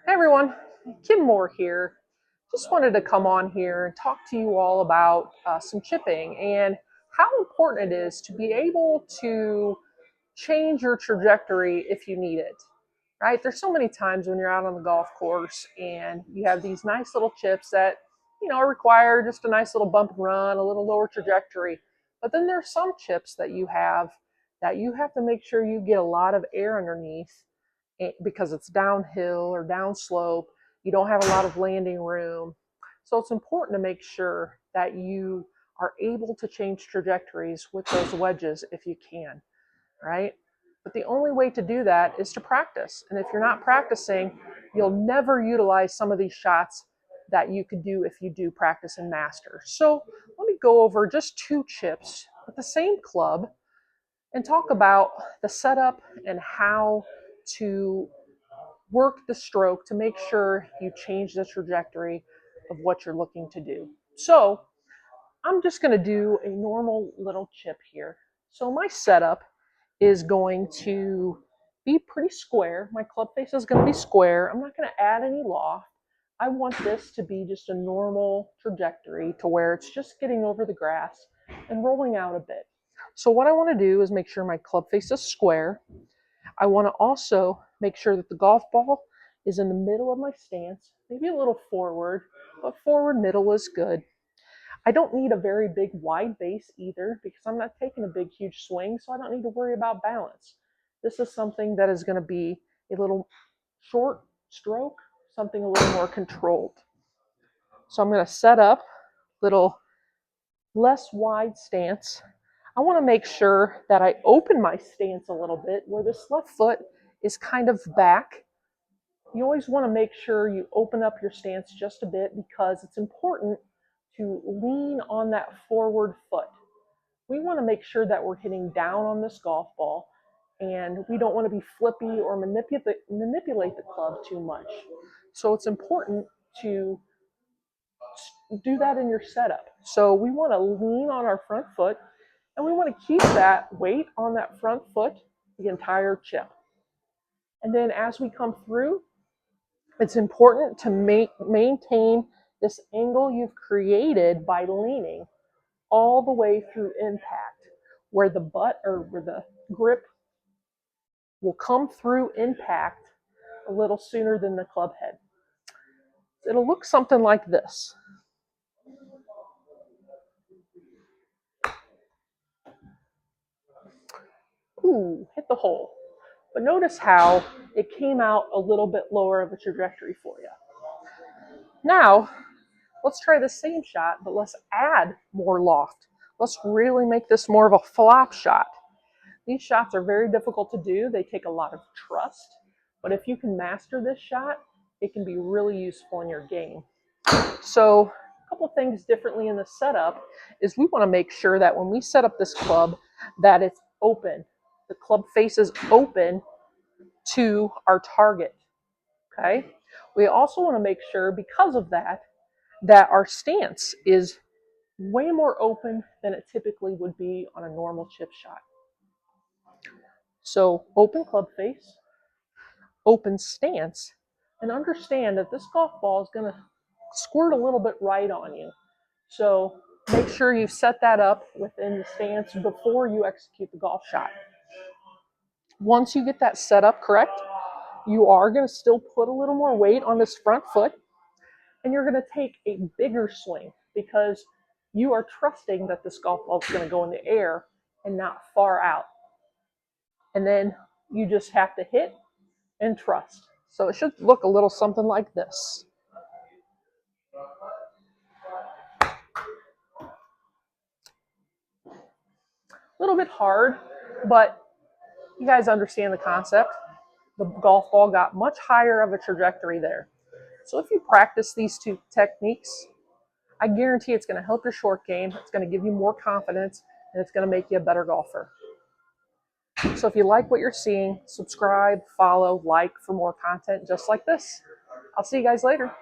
Hey everyone, Kim Moore here. Just wanted to come on here and talk to you all about some chipping and how important it is to be able to change your trajectory if you need it. Right? There's so many times when you're out on the golf course and you have these nice little chips that require just a nice little bump and run, a little lower trajectory. But then there's some chips that you have to make sure you get a lot of air underneath because it's downhill or downslope. You don't have a lot of landing room. So it's important to make sure that you are able to change trajectories with those wedges if you can, right? But the only way to do that is to practice. And if you're not practicing, you'll never utilize some of these shots that you could do if you do practice and master. So let me go over just two chips with the same club and talk about the setup and how to work the stroke to make sure you change the trajectory of what you're looking to do. So I'm just going to do a normal little chip here. So my setup is going to be pretty square. My club face is going to be square. I'm not going to add any loft. I want this to be just a normal trajectory to where it's just getting over the grass and rolling out a bit. So what I want to do is make sure my club face is square. I want to also make sure that the golf ball is in the middle of my stance, maybe a little forward, but forward middle is good. I don't need a very big wide base either because I'm not taking a big huge swing, so I don't need to worry about balance. This is something that is going to be a little short stroke, something a little more controlled. So I'm going to set up a little less wide stance. I want to make sure that I open my stance a little bit where this left foot is kind of back. You always want to make sure you open up your stance just a bit because it's important to lean on that forward foot. We want to make sure that we're hitting down on this golf ball and we don't want to be flippy or manipulate the club too much. So it's important to do that in your setup. So we want to lean on our front foot and we want to keep that weight on that front foot the entire chip. And then as we come through, it's important to maintain this angle you've created by leaning all the way through impact, where the butt or where the grip will come through impact a little sooner than the club head. It'll look something like this. Ooh, hit the hole. But notice how it came out a little bit lower of a trajectory for you. Now, let's try the same shot, but let's add more loft. Let's really make this more of a flop shot. These shots are very difficult to do. They take a lot of trust. But if you can master this shot, it can be really useful in your game. So a couple things differently in the setup is we want to make sure that when we set up this club that it's open. The club face is open to our target. Okay. We also want to make sure because of that our stance is way more open than it typically would be on a normal chip shot. So open club face, open stance, and understand that this golf ball is going to squirt a little bit right on you. So make sure you set that up within the stance before you execute the golf shot. Once you get that set up correct, you are going to still put a little more weight on this front foot, and you're going to take a bigger swing because you are trusting that this golf ball is going to go in the air and not far out. And then you just have to hit and trust. So it should look a little something like this. A little bit hard, but you guys understand the concept. The golf ball got much higher of a trajectory there. So if you practice these two techniques, I guarantee it's going to help your short game. It's going to give you more confidence, and it's going to make you a better golfer. So if you like what you're seeing, subscribe, follow, like for more content just like this. I'll see you guys later.